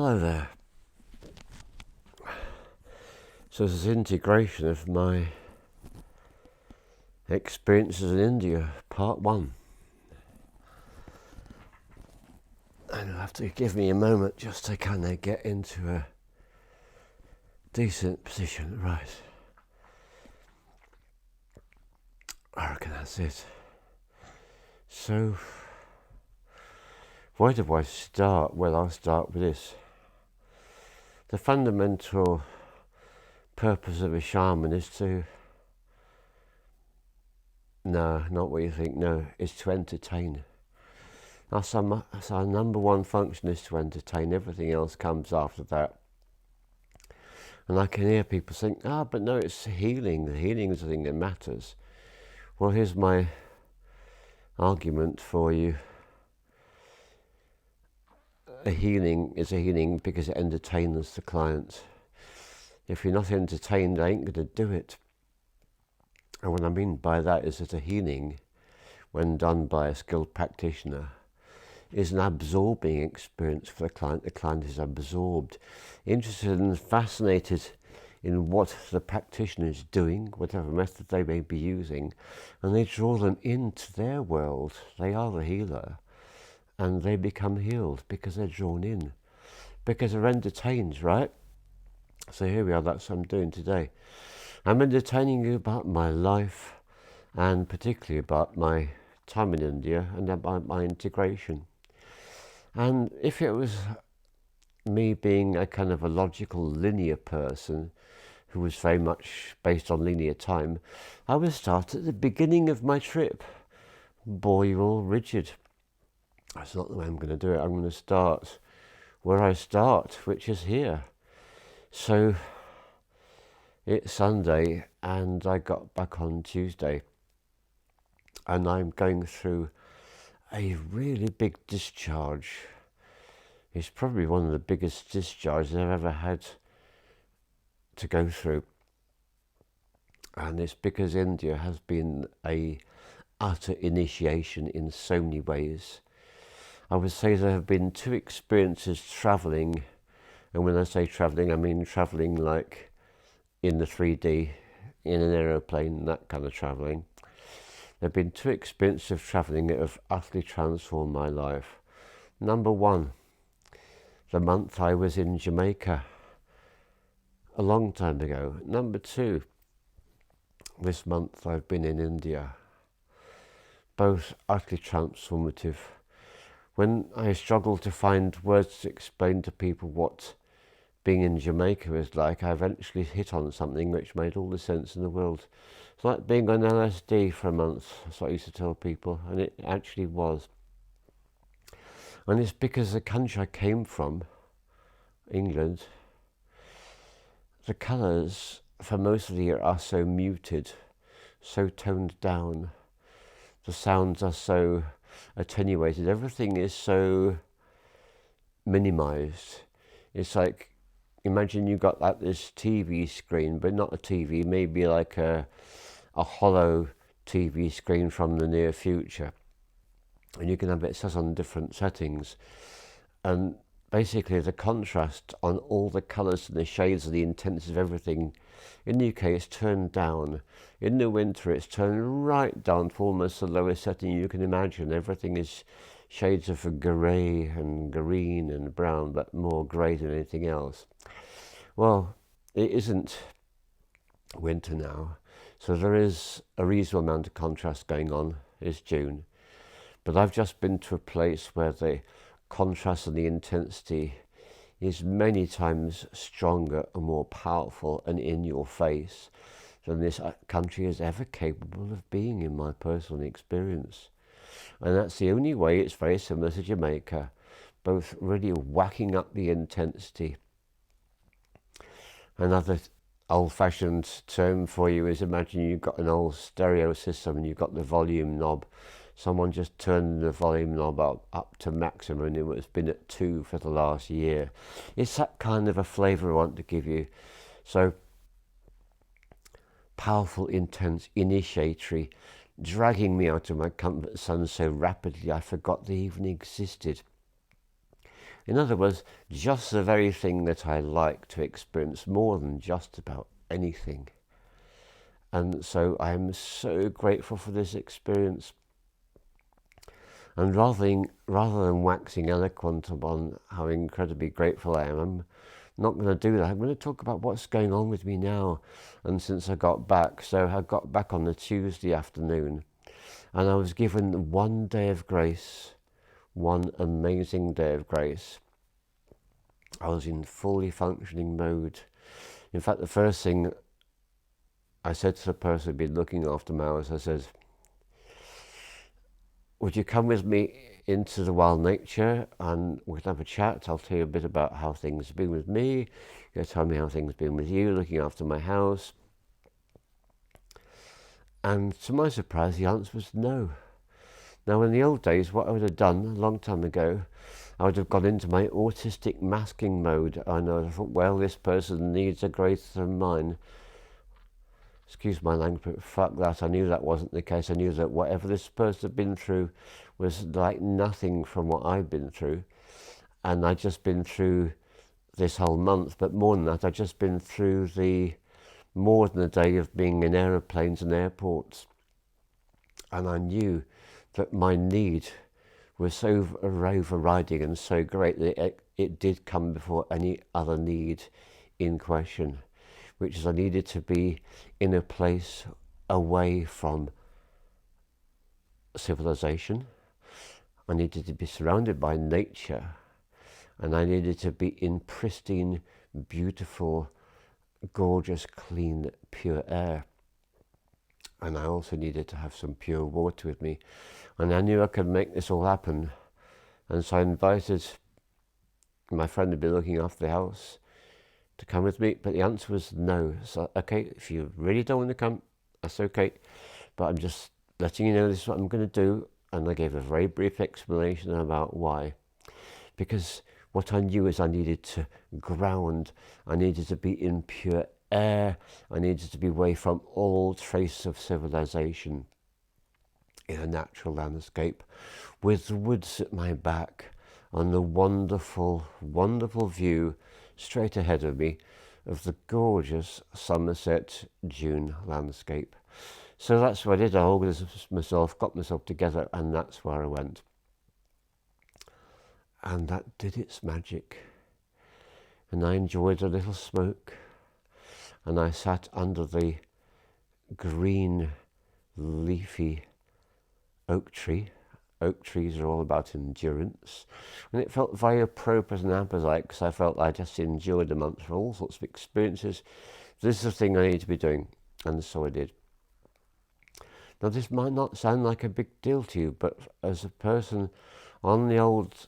Hello there. So this is integration of my experiences in India, part 1. And you'll have to give me a moment just to kind of get into a decent position. Right. I reckon that's it. So, where do I start? Well, I'll start with this. The fundamental purpose of a shaman is to... No, not what you think, no, is to entertain. That's our number one function, is to entertain. Everything else comes after that. And I can hear people think, but no, it's healing. The healing is the thing that matters. Well, here's my argument for you. A healing is a healing because it entertains the client. If you're not entertained, I ain't going to do it. And what I mean by that is that a healing, when done by a skilled practitioner, is an absorbing experience for the client. The client is absorbed, interested and fascinated in what the practitioner is doing, whatever method they may be using, and they draw them into their world. They are the healer, and they become healed because they're drawn in, because they're entertained, right? So here we are, that's what I'm doing today. I'm entertaining you about my life, and particularly about my time in India and about my integration. And if it was me being a kind of a logical, linear person who was very much based on linear time, I would start at the beginning of my trip. Bore you all rigid. That's not the way I'm going to do it. I'm going to start where I start, which is here. So it's Sunday and I got back on Tuesday, and I'm going through a really big discharge. It's probably one of the biggest discharges I've ever had to go through. And it's because India has been a utter initiation in so many ways. I would say there have been 2 experiences travelling, and when I say travelling, I mean travelling like in the 3D, in an aeroplane, that kind of travelling. There have been 2 experiences of travelling that have utterly transformed my life. Number 1, the month I was in Jamaica, a long time ago. Number 2, this month I've been in India. Both utterly transformative. When I struggle to find words to explain to people what being in Jamaica is like, I eventually hit on something which made all the sense in the world. It's like being on LSD for a month, that's what I used to tell people, and it actually was. And it's because the country I came from, England, the colours for most of the year are so muted, so toned down. The sounds are so attenuated. Everything is so minimised. It's like, imagine you got like this TV screen, but not a TV, maybe like a hollow TV screen from the near future. And you can have it set on different settings. And basically the contrast on all the colours and the shades and the intensity of everything, in the UK it's turned down. In the winter it's turned right down to almost the lowest setting you can imagine. Everything is shades of grey and green and brown, but more grey than anything else. Well, it isn't winter now, so there is a reasonable amount of contrast going on. It's June. But I've just been to a place where the contrast and the intensity is many times stronger and more powerful and in your face than this country is ever capable of being, in my personal experience. And that's the only way. It's very similar to Jamaica, both really whacking up the intensity. Another old-fashioned term for you is, imagine you've got an old stereo system and you've got the volume knob. Someone just turned the volume knob up to maximum, and it's been at 2 for the last year. It's that kind of a flavour I want to give you. So powerful, intense, initiatory, dragging me out of my comfort zone so rapidly I forgot they even existed. In other words, just the very thing that I like to experience more than just about anything. And so I am so grateful for this experience. And rather than waxing eloquent upon how incredibly grateful I am, I'm not going to do that. I'm going to talk about what's going on with me now and since I got back. So I got back on the Tuesday afternoon, and I was given one day of grace, one amazing day of grace. I was in fully functioning mode. In fact, the first thing I said to the person who'd been looking after my house, I said, would you come with me into the wild nature and we can have a chat? I'll tell you a bit about how things have been with me. You'll tell me how things have been with you, looking after my house. And to my surprise, the answer was no. Now, in the old days, what I would have done a long time ago, I would have gone into my autistic masking mode. I thought, well, this person needs a grace than mine. Excuse my language, but fuck that. I knew that wasn't the case. I knew that whatever this person had been through was like nothing from what I'd been through. And I'd just been through this whole month, but more than that, I'd just been through more than a day of being in aeroplanes and airports. And I knew that my need was so overriding and so great that it did come before any other need in question, which is I needed to be in a place away from civilization. I needed to be surrounded by nature, and I needed to be in pristine, beautiful, gorgeous, clean, pure air. And I also needed to have some pure water with me. And I knew I could make this all happen. And so I invited my friend who'd been looking after the house to come with me, but the answer was no. So, okay, if you really don't want to come, that's okay. But I'm just letting you know this is what I'm going to do. And I gave a very brief explanation about why. Because what I knew is I needed to ground. I needed to be in pure air. I needed to be away from all trace of civilization in a natural landscape with the woods at my back and the wonderful, wonderful view straight ahead of me of the gorgeous Somerset dune landscape. So that's what I did. I organised myself, got myself together, and that's where I went. And that did its magic. And I enjoyed a little smoke. And I sat under the green, leafy oak tree. Oak trees are all about endurance. And it felt very appropriate and apposite because I felt I just endured a month for all sorts of experiences. This is the thing I need to be doing. And so I did. Now, this might not sound like a big deal to you, but as a person on the old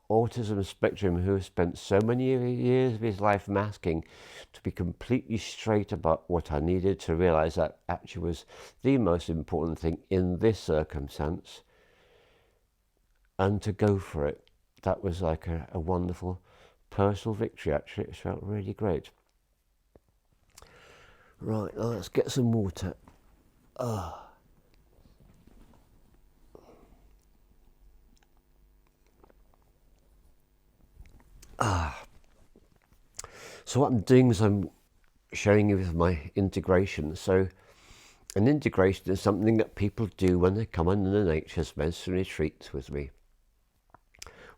autism spectrum who has spent so many years of his life masking, to be completely straight about what I needed to realize that actually was the most important thing in this circumstance, and to go for it, that was like a wonderful personal victory. Actually, it felt really great. Right, now let's get some water. So what I'm doing is I'm showing you with my integration. So an integration is something that people do when they come on the Nature's Medicine retreats with me.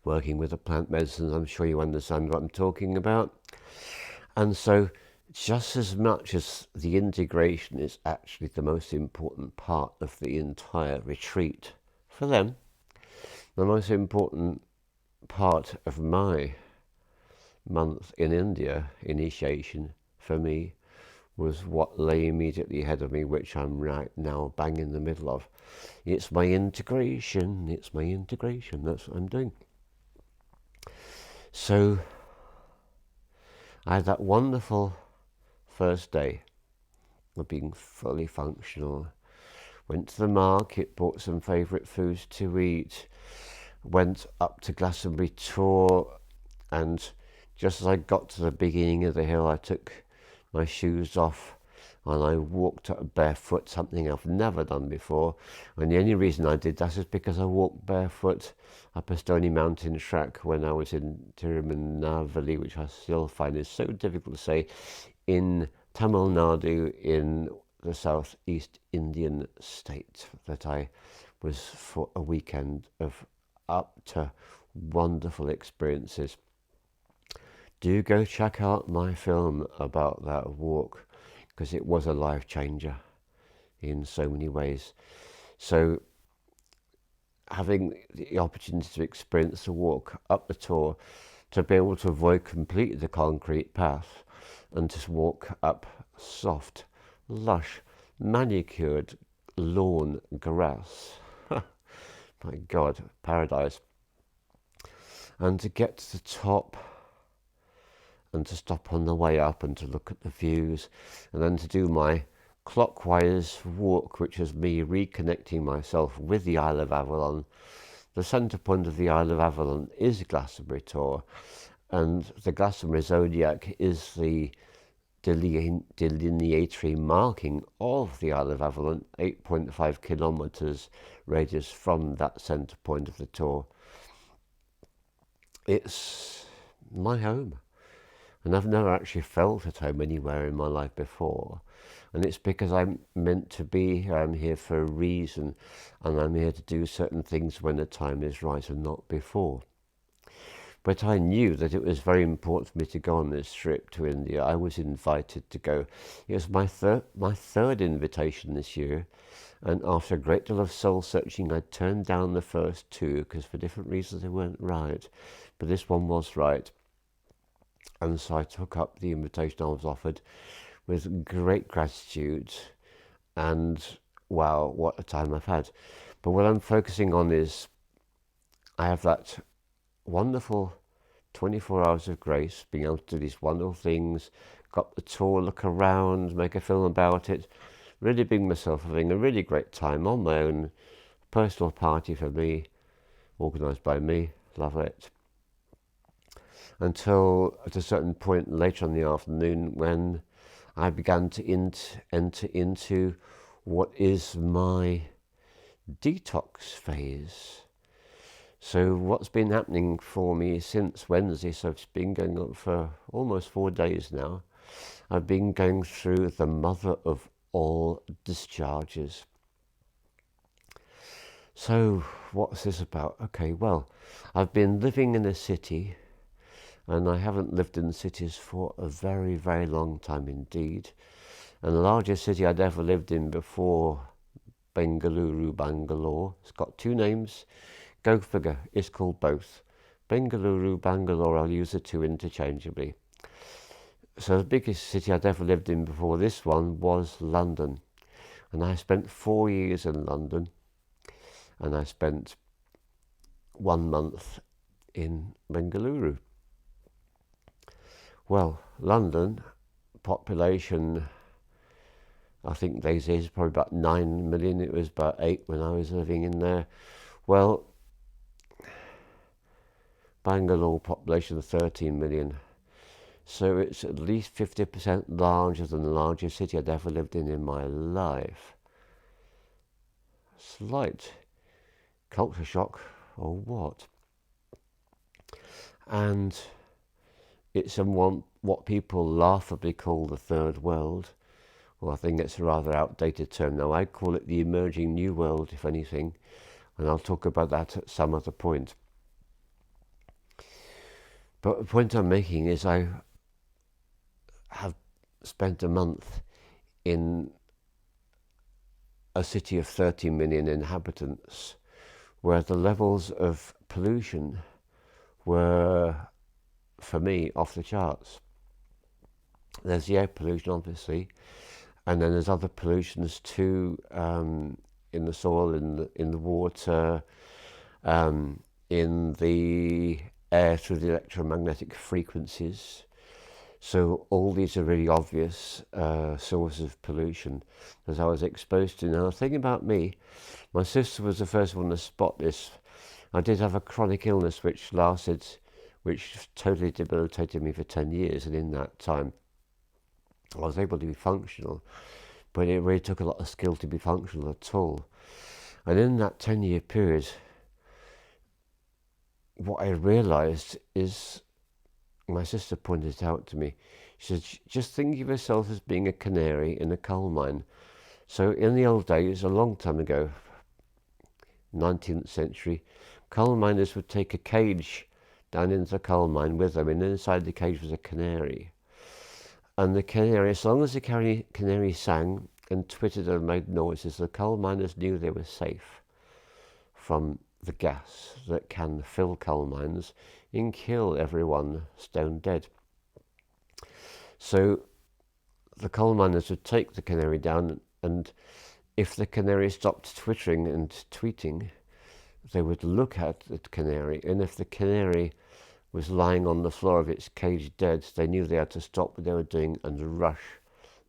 Working with the plant medicines, I'm sure you understand what I'm talking about. And so just as much as the integration is actually the most important part of the entire retreat for them, the most important part of my month in India initiation for me was what lay immediately ahead of me, which I'm right now bang in the middle of. It's my integration, that's what I'm doing. So I had that wonderful first day of being fully functional. Went to the market, bought some favourite foods to eat, went up to Glastonbury Tor, and just as I got to the beginning of the hill, I took my shoes off and I walked barefoot, something I've never done before. And the only reason I did that is because I walked barefoot up a stony mountain track when I was in Tiruvannamalai, which I still find is so difficult to say, in Tamil Nadu in the southeast Indian state, that I was for a weekend of up to wonderful experiences. Do go check out my film about that walk, because it was a life changer in so many ways. So having the opportunity to experience the walk up the Tor, to be able to avoid completely the concrete path and just walk up soft, lush, manicured lawn grass. My God, paradise. And to get to the top and to stop on the way up and to look at the views, and then to do my clockwise walk, which is me reconnecting myself with the Isle of Avalon. The centre point of the Isle of Avalon is Glastonbury Tor, and the Glastonbury Zodiac is the delineatory marking of the Isle of Avalon, 8.5 kilometres radius from that centre point of the tour. It's my home, and I've never actually felt at home anywhere in my life before, and it's because I'm meant to be here. I'm here for a reason, and I'm here to do certain things when the time is right and not before. But I knew that it was very important for me to go on this trip to India. I was invited to go. It was my third invitation this year, and after a great deal of soul searching, I turned down the first two because for different reasons they weren't right, but this one was right. And so I took up the invitation I was offered with great gratitude, and wow, what a time I've had. But what I'm focusing on is I have that wonderful 24 hours of grace, being able to do these wonderful things, got the tour, look around, make a film about it, really being myself, having a really great time on my own, personal party for me, organised by me, love it. Until at a certain point later in the afternoon when I began to enter into what is my detox phase. So what's been happening for me since Wednesday, so it's been going on for almost 4 days now, I've been going through the mother of all discharges. So what's this about? Okay, well, I've been living in a city, and I haven't lived in cities for a very, very long time indeed. And the largest city I'd ever lived in before, Bangalore. It's got two names. Go figure, it's called both. Bangalore, I'll use the two interchangeably. So the biggest city I'd ever lived in before this one was London. And I spent 4 years in London. And I spent 1 month in Bengaluru. Well, London, population, I think these days probably about 9 million. It was about 8 when I was living in there. Well, Bangalore population of 13 million. So it's at least 50% larger than the largest city I'd ever lived in my life. Slight culture shock or what? And it's what people laughably call the third world. Well, I think it's a rather outdated term now. I call it the emerging new world, if anything, and I'll talk about that at some other point. But the point I'm making is I have spent a month in a city of 30 million inhabitants where the levels of pollution were, for me, off the charts. There's the air pollution, obviously, and then there's other pollutions too, in the soil, in the water, in the air through the electromagnetic frequencies. So all these are really obvious sources of pollution that I was exposed to. Now, the thing about me, my sister was the first one to spot this. I did have a chronic illness which totally debilitated me for 10 years, and in that time I was able to be functional, but it really took a lot of skill to be functional at all. And in that 10-year period, what I realised is, my sister pointed it out to me. She said, just think of yourself as being a canary in a coal mine. So in the old days, a long time ago, 19th century, coal miners would take a cage down into the coal mine with them, and inside the cage was a canary. And the canary, as long as the canary sang and twittered and made noises, the coal miners knew they were safe from the gas that can fill coal mines and kill everyone stone dead. So the coal miners would take the canary down, and if the canary stopped twittering and tweeting, they would look at the canary, and if the canary was lying on the floor of its cage dead, they knew they had to stop what they were doing and rush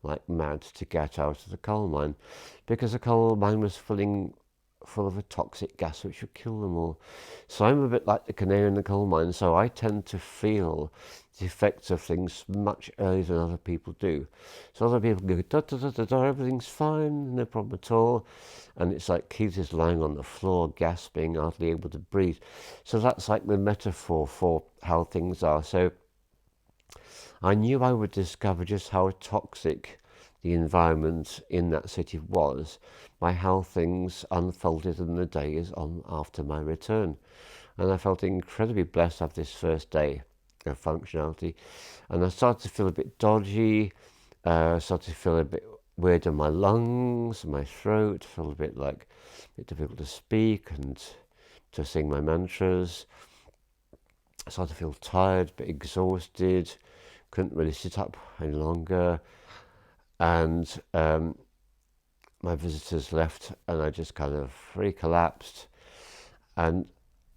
like mad to get out of the coal mine, because the coal mine was full of a toxic gas which would kill them all. So I'm a bit like the canary in the coal mine, so I tend to feel the effects of things much earlier than other people do. So other people go, da, da, da, da, da, everything's fine, no problem at all. And it's like Keith is lying on the floor, gasping, hardly able to breathe. So that's like the metaphor for how things are. So I knew I would discover just how toxic the environment in that city was by how things unfolded in the days on after my return. And I felt incredibly blessed after this first day of functionality. And I started to feel a bit dodgy, started to feel a bit weird in my lungs, my throat, felt a bit difficult to speak and to sing my mantras. I started to feel tired, a bit exhausted, couldn't really sit up any longer. And my visitors left, and I just kind of really collapsed. And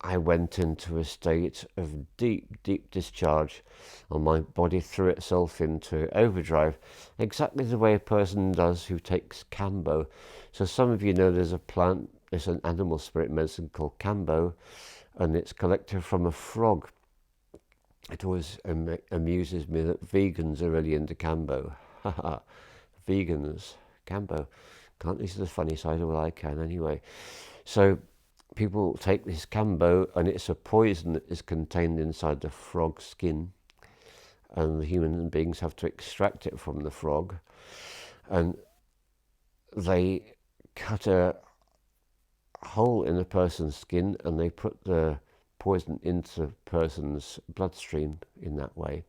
I went into a state of deep, deep discharge, and my body threw itself into overdrive, exactly the way a person does who takes Cambo. So some of you know there's an animal spirit medicine called Cambo, and it's collected from a frog. It always amuses me that vegans are really into Cambo. Vegans, Cambo. Can't see the funny side of what I can anyway. So people take this Cambo, and it's a poison that is contained inside the frog skin, and the human beings have to extract it from the frog, and they cut a hole in a person's skin, and they put the poison into the person's bloodstream in that way,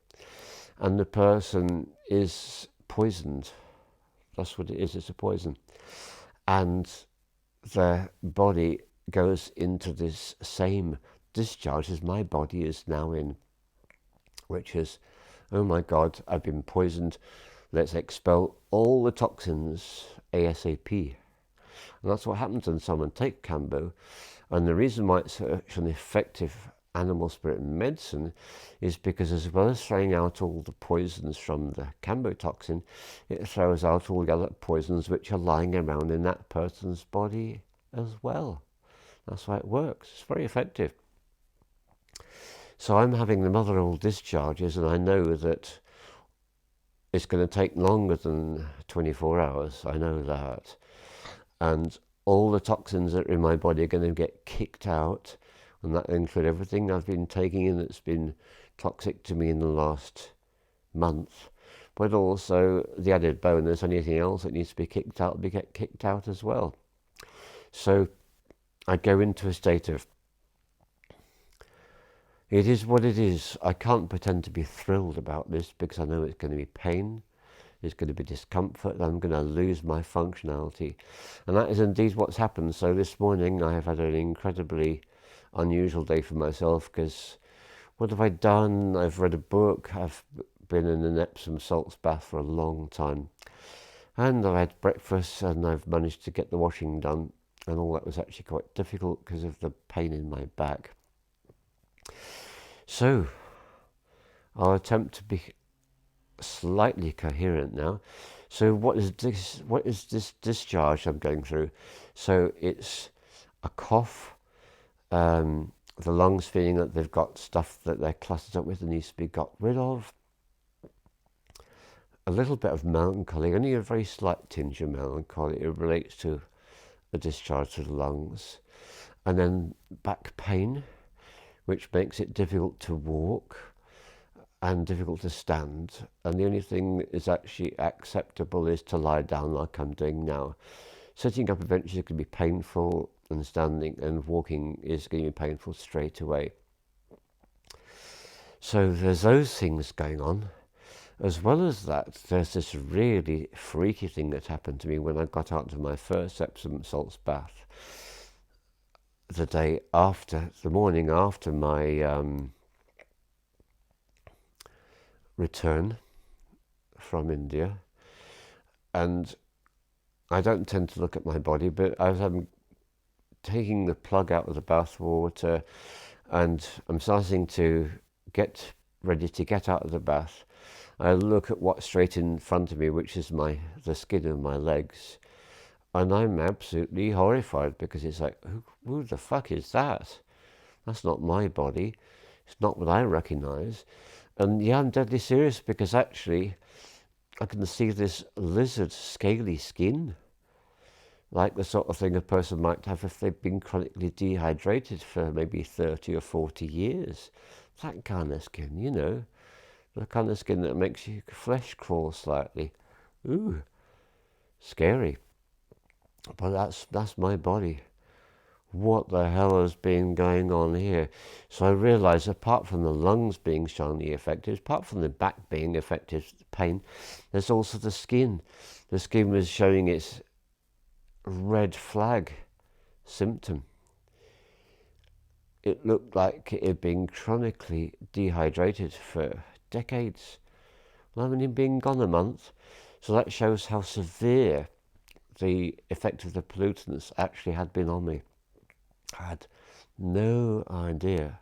and the person is poisoned. That's what it is, it's a poison. And their body goes into this same discharge as my body is now in, which is, oh my God, I've been poisoned. Let's expel all the toxins ASAP. And that's what happens when someone takes Cambo. And the reason why it's such an effective animal spirit medicine is because, as well as throwing out all the poisons from the Cambo toxin, it throws out all the other poisons which are lying around in that person's body as well. That's why it works. It's very effective. So I'm having the mother of all discharges, and I know that it's going to take longer than 24 hours. I know that. And all the toxins that are in my body are going to get kicked out, and that includes everything I've been taking in that's been toxic to me in the last month. But also the added bonus, anything else that needs to be kicked out will get kicked out as well. So I go into a state of, it is what it is. I can't pretend to be thrilled about this, because I know it's going to be pain, there's going to be discomfort, and I'm going to lose my functionality. And that is indeed what's happened. So this morning I have had an incredibly unusual day for myself, because what have I done? I've read a book, I've been in an Epsom salts bath for a long time, and I've had breakfast, and I've managed to get the washing done, and all that was actually quite difficult because of the pain in my back. So I'll attempt to be slightly coherent now. So what is this discharge I'm going through? So it's a cough, the lungs feeling that they've got stuff that they're clustered up with and needs to be got rid of, a little bit of melancholy, only a very slight tinge of melancholy. It relates to a discharge to the lungs. And then back pain, which makes it difficult to walk and difficult to stand. And the only thing that is actually acceptable is to lie down like I'm doing now. Sitting up eventually can be painful, and standing and walking is going to be painful straight away. So there's those things going on. As well as that, there's this really freaky thing that happened to me when I got out of my first Epsom salts bath. The morning after my return from India. And I don't tend to look at my body, but as I'm taking the plug out of the bath water and I'm starting to get ready to get out of the bath, I look at what's straight in front of me, which is the skin of my legs, and I'm absolutely horrified because it's like, who the fuck is that? That's not my body. It's not what I recognise. And yeah, I'm deadly serious because actually I can see this lizard scaly skin, like the sort of thing a person might have if they've been chronically dehydrated for maybe 30 or 40 years. That kind of skin, you know. The kind of skin that makes your flesh crawl slightly. Ooh, scary. But that's my body. What the hell has been going on here? So I realised, apart from the lungs being strongly affected, apart from the back being affected, pain, there's also the skin. The skin was showing its red flag symptom. It looked like it had been chronically dehydrated for decades. Well, I've only been gone a month, so that shows how severe the effect of the pollutants actually had been on me. I had no idea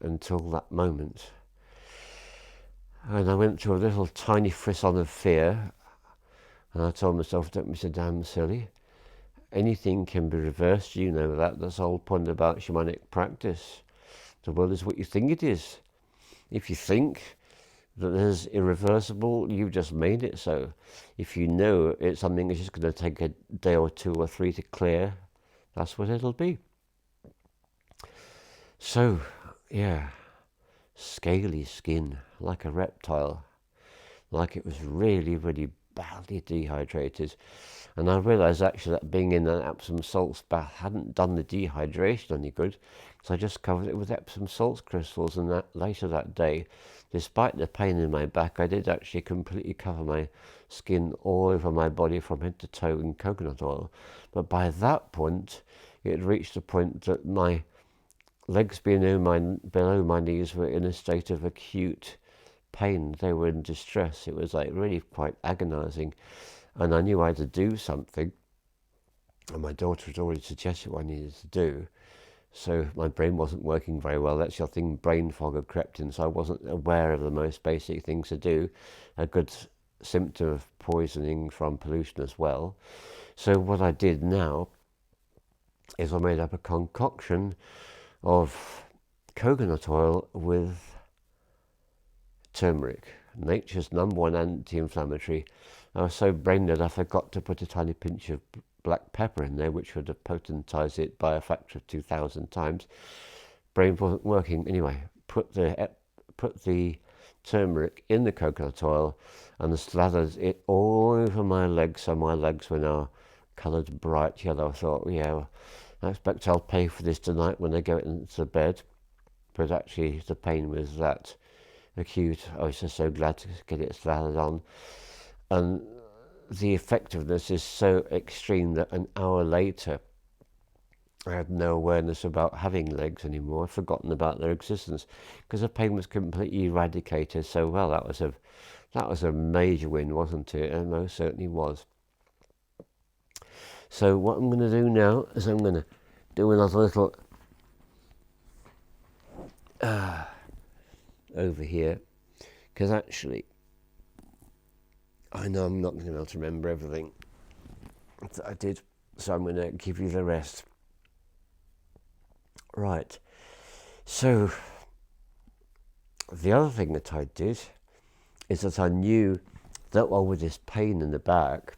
until that moment. And I went through a little tiny frisson of fear, and I told myself, don't be so damn silly. Anything can be reversed, you know that. That's the whole point about shamanic practice. The world is what you think it is. If you think that there's irreversible, you've just made it so. If you know it's something that's just going to take a day or 2 or 3 to clear, that's what it'll be. So, yeah, scaly skin, like a reptile, like it was really, really badly dehydrated. And I realised actually that being in an Epsom salts bath hadn't done the dehydration any good, so I just covered it with Epsom salts crystals. And that later that day, despite the pain in my back, I did actually completely cover my skin all over my body from head to toe in coconut oil. But by that point, it had reached the point that my legs below my knees were in a state of acute pain. They were in distress. It was like really quite agonising. And I knew I had to do something. And my daughter had already suggested what I needed to do. So my brain wasn't working very well. That's the thing, brain fog had crept in. So I wasn't aware of the most basic things to do. A good symptom of poisoning from pollution as well. So what I did now is I made up a concoction of coconut oil with turmeric, nature's #1 anti-inflammatory. I was so brain dead I forgot to put a tiny pinch of black pepper in there, which would have potentized it by a factor of 2,000 times. Brain wasn't working. Anyway, put the turmeric in the coconut oil and slathered it all over my legs, so my legs were now coloured bright yellow. I thought, yeah, I expect I'll pay for this tonight when I go into bed. But actually the pain was that acute. I was just so glad to get it slathered on. And the effectiveness is so extreme that an hour later I had no awareness about having legs anymore. I'd forgotten about their existence because the pain was completely eradicated. So well, that was a major win, wasn't it? And most certainly was. So what I'm going to do now is I'm going to do another little over here, because actually I know I'm not going to be able to remember everything that I did, so I'm going to give you the rest. Right, so the other thing that I did is that I knew that while with this pain in the back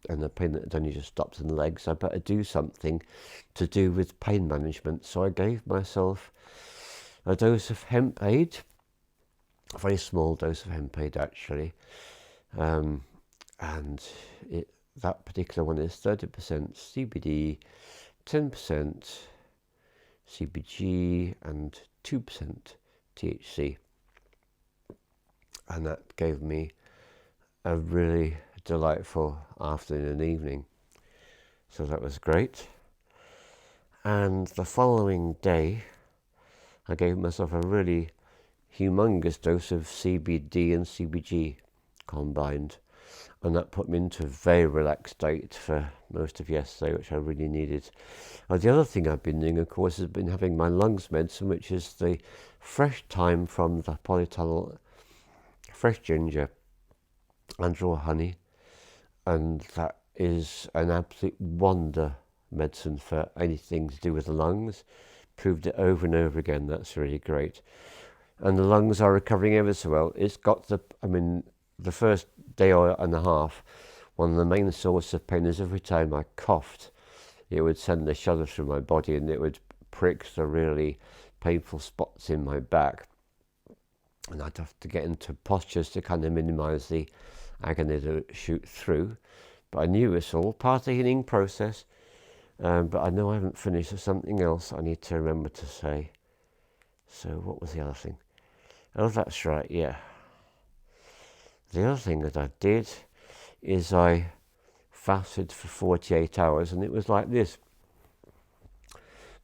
and the pain that had only just stopped in the legs, I better do something to do with pain management. So I gave myself a dose of hemp aid, a very small dose of hemp aid actually, and that particular one is 30% CBD, 10% CBG and 2% THC, and that gave me a really delightful afternoon and evening, so that was great. And the following day I gave myself a really humongous dose of CBD and CBG combined, and that put me into a very relaxed state for most of yesterday, which I really needed. The other thing I've been doing, of course, has been having my lungs medicine, which is the fresh thyme from the polytunnel, fresh ginger and raw honey, and that is an absolute wonder medicine for anything to do with the lungs. Proved it over and over again. That's really great. And the lungs are recovering ever so well. It's got the first day and a half, one of the main sources of pain is every time I coughed, it would send a shudder through my body and it would prick the really painful spots in my back. And I'd have to get into postures to kind of minimize the agony to shoot through. But I knew it's all part of the healing process. But I know I haven't finished. There's something else I need to remember to say. So what was the other thing? Oh, that's right, yeah. The other thing that I did is I fasted for 48 hours, and it was like this.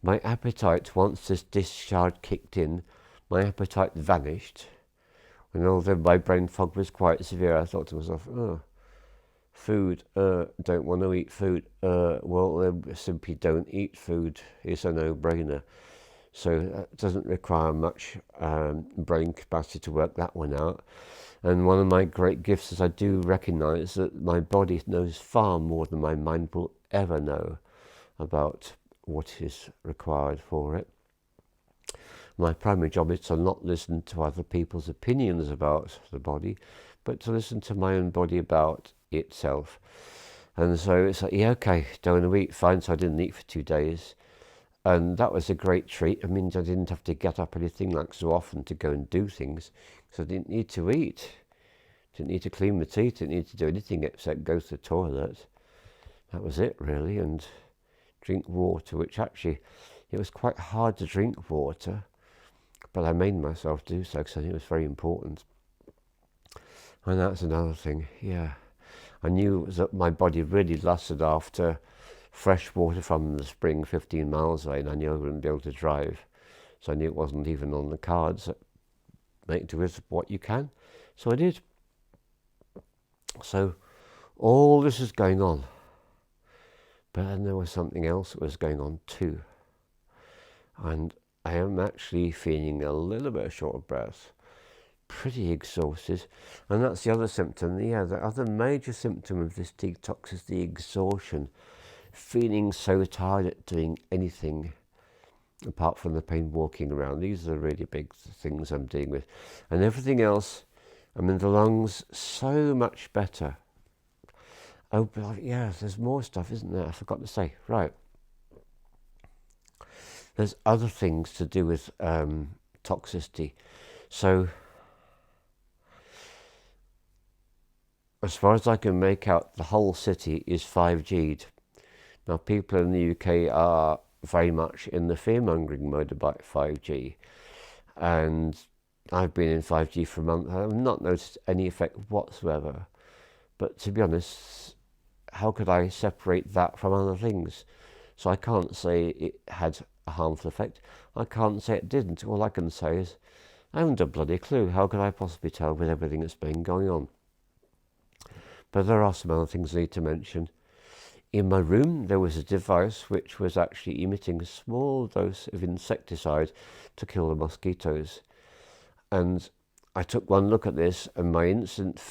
My appetite, once this discharge kicked in, my appetite vanished. And although my brain fog was quite severe, I thought to myself, food, don't want to eat food. Well, simply don't eat food. It's a no-brainer. So it doesn't require much brain capacity to work that one out. And one of my great gifts is I do recognize that my body knows far more than my mind will ever know about what is required for it. My primary job is to not listen to other people's opinions about the body, but to listen to my own body about itself. And so it's like, yeah, okay, don't want to eat, fine. So I didn't eat for 2 days. And that was a great treat. It means I didn't have to get up anything like so often to go and do things. So I didn't need to eat. Didn't need to clean my teeth. Didn't need to do anything except go to the toilet. That was it, really. And drink water, which actually, it was quite hard to drink water. But I made myself do so because I think it was very important. And that's another thing, yeah. I knew that my body really lusted after fresh water from the spring 15 miles away, and I knew I wouldn't be able to drive. So I knew it wasn't even on the cards. Make do with what you can. So I did. So all this is going on. But then there was something else that was going on too. And I am actually feeling a little bit short of breath. Pretty exhausted. And that's the other symptom. Yeah, the other major symptom of this detox is the exhaustion. Feeling so tired at doing anything apart from the pain walking around. These are the really big things I'm dealing with. And everything else, the lungs, so much better. Oh, but yeah, there's more stuff, isn't there? I forgot to say. Right. There's other things to do with toxicity. So, as far as I can make out, the whole city is 5G'd. Now, people in the UK are very much in the fear-mongering mode about 5G. And I've been in 5G for a month. I have not noticed any effect whatsoever. But to be honest, how could I separate that from other things? So I can't say it had a harmful effect. I can't say it didn't. All I can say is, I haven't a bloody clue. How could I possibly tell with everything that's been going on? But there are some other things I need to mention. In my room, there was a device which was actually emitting a small dose of insecticide to kill the mosquitoes. And I took one look at this, and my instant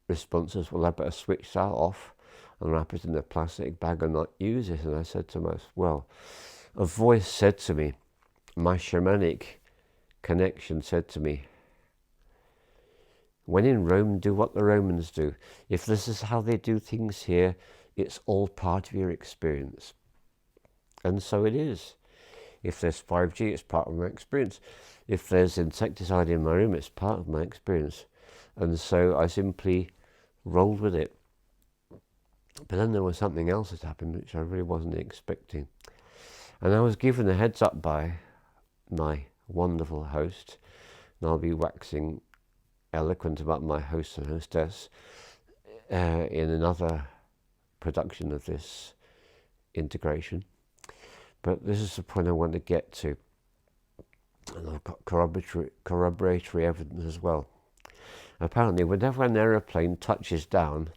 response was, well, I better switch that off and wrap it in a plastic bag and not use it. And I said to myself, well, a voice said to me, my shamanic connection said to me, When in Rome, do what the Romans do. If this is how they do things here, it's all part of your experience. And so it is. If there's 5G, it's part of my experience. If there's insecticide in my room, it's part of my experience. And so I simply rolled with it. But then there was something else that happened which I really wasn't expecting. And I was given a heads up by my wonderful host, and I'll be waxing eloquent about my host and hostess in another production of this integration. But this is the point I want to get to. And I've got corroboratory evidence as well. Apparently, whenever an aeroplane touches down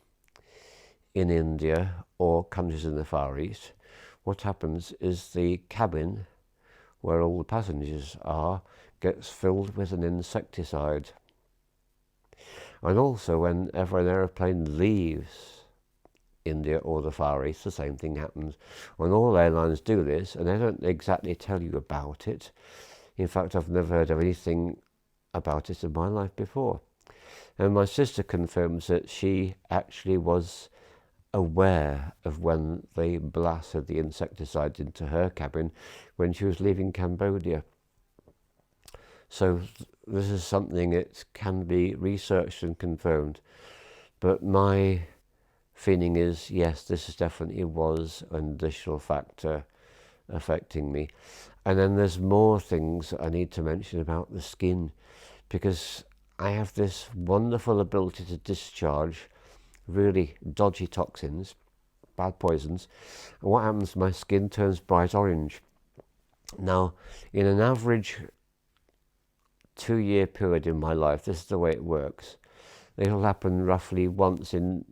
in India or countries in the Far East, what happens is the cabin where all the passengers are gets filled with an insecticide. And also, whenever an aeroplane leaves India or the Far East, the same thing happens. When all airlines do this, and they don't exactly tell you about it. In fact, I've never heard of anything about it in my life before. And my sister confirms that she actually was aware of when they blasted the insecticide into her cabin when she was leaving Cambodia. So this is something that can be researched and confirmed. But my feeling is, yes, this definitely was an additional factor affecting me. And then there's more things I need to mention about the skin, because I have this wonderful ability to discharge really dodgy toxins, bad poisons. And what happens, my skin turns bright orange. Now, in an average 2-year period in my life, this is the way it works. It'll happen roughly once in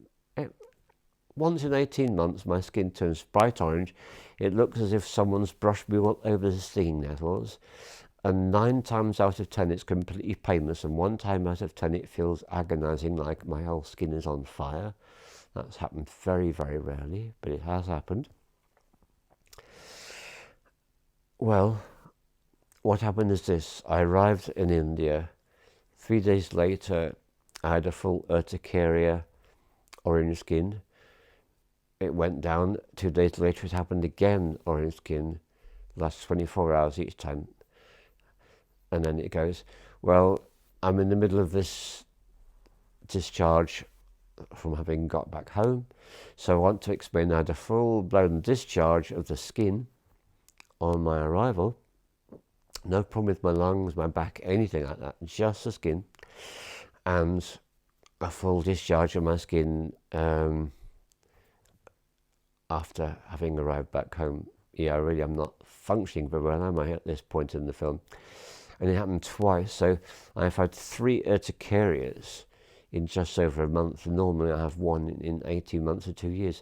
18 months, my skin turns bright orange. It looks as if someone's brushed me all over the stinging nettles. And 9 times out of 10, it's completely painless. And 1 time out of 10, it feels agonizing, like my whole skin is on fire. That's happened very, very rarely, but it has happened. Well, what happened is this. I arrived in India. 3 days later, I had a full urticaria, orange skin. It went down. 2 days later, it happened again, orange skin. Lasts 24 hours each time. And then it goes. Well, I'm in the middle of this discharge from having got back home. So I want to explain I had a full-blown discharge of the skin on my arrival. No problem with my lungs, my back, anything like that. Just the skin. And a full discharge of my skin after having arrived back home. Yeah, really, I'm not functioning very well, am I, at this point in the film? And it happened twice. So I've had 3 urticarias in just over a month. Normally I have 1 in 18 months or 2 years.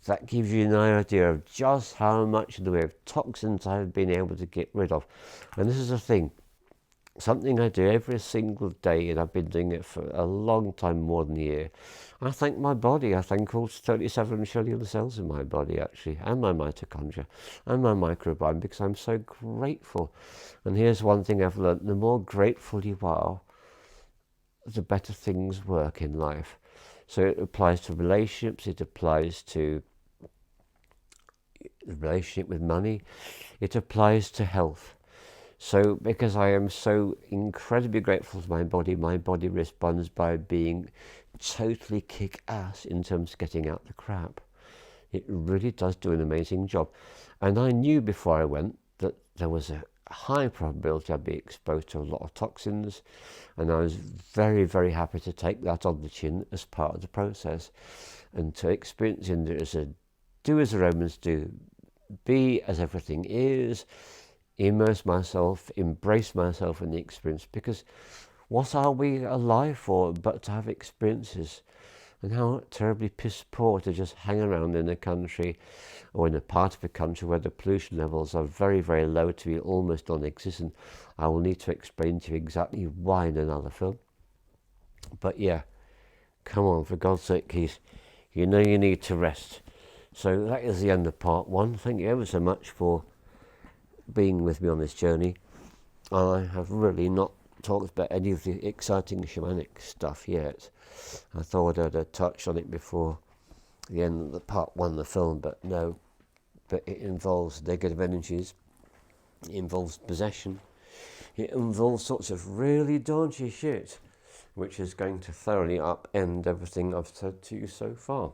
That gives you an idea of just how much in the way of toxins I've been able to get rid of. And this is the thing. Something I do every single day, and I've been doing it for a long time, more than a year. I thank my body. I thank all 37 trillion cells in my body, actually, and my mitochondria, and my microbiome, because I'm so grateful. And here's one thing I've learned. The more grateful you are, the better things work in life. So it applies to relationships. It applies to the relationship with money. It applies to health. So because I am so incredibly grateful to my body responds by being totally kick-ass in terms of getting out the crap. It really does do an amazing job. And I knew before I went that there was a high probability I'd be exposed to a lot of toxins. And I was very, very happy to take that on the chin as part of the process. And to experience India as do as the Romans do, be as everything is, immerse myself, embrace myself in the experience, because what are we alive for but to have experiences? And how terribly piss poor to just hang around in a country or in a part of a country where the pollution levels are very, very low to be almost non-existent. I will need to explain to you exactly why in another film. But yeah, come on, for God's sake, Keith, you know you need to rest. So that is the end of part 1. Thank you ever so much for being with me on this journey. I have really not talked about any of the exciting shamanic stuff yet. I thought I'd have touched on it before the end of the part 1 of the film, but no. But it involves negative energies, it involves possession, it involves sorts of really dodgy shit, which is going to thoroughly upend everything I've said to you so far.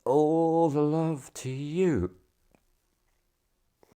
All the love to you.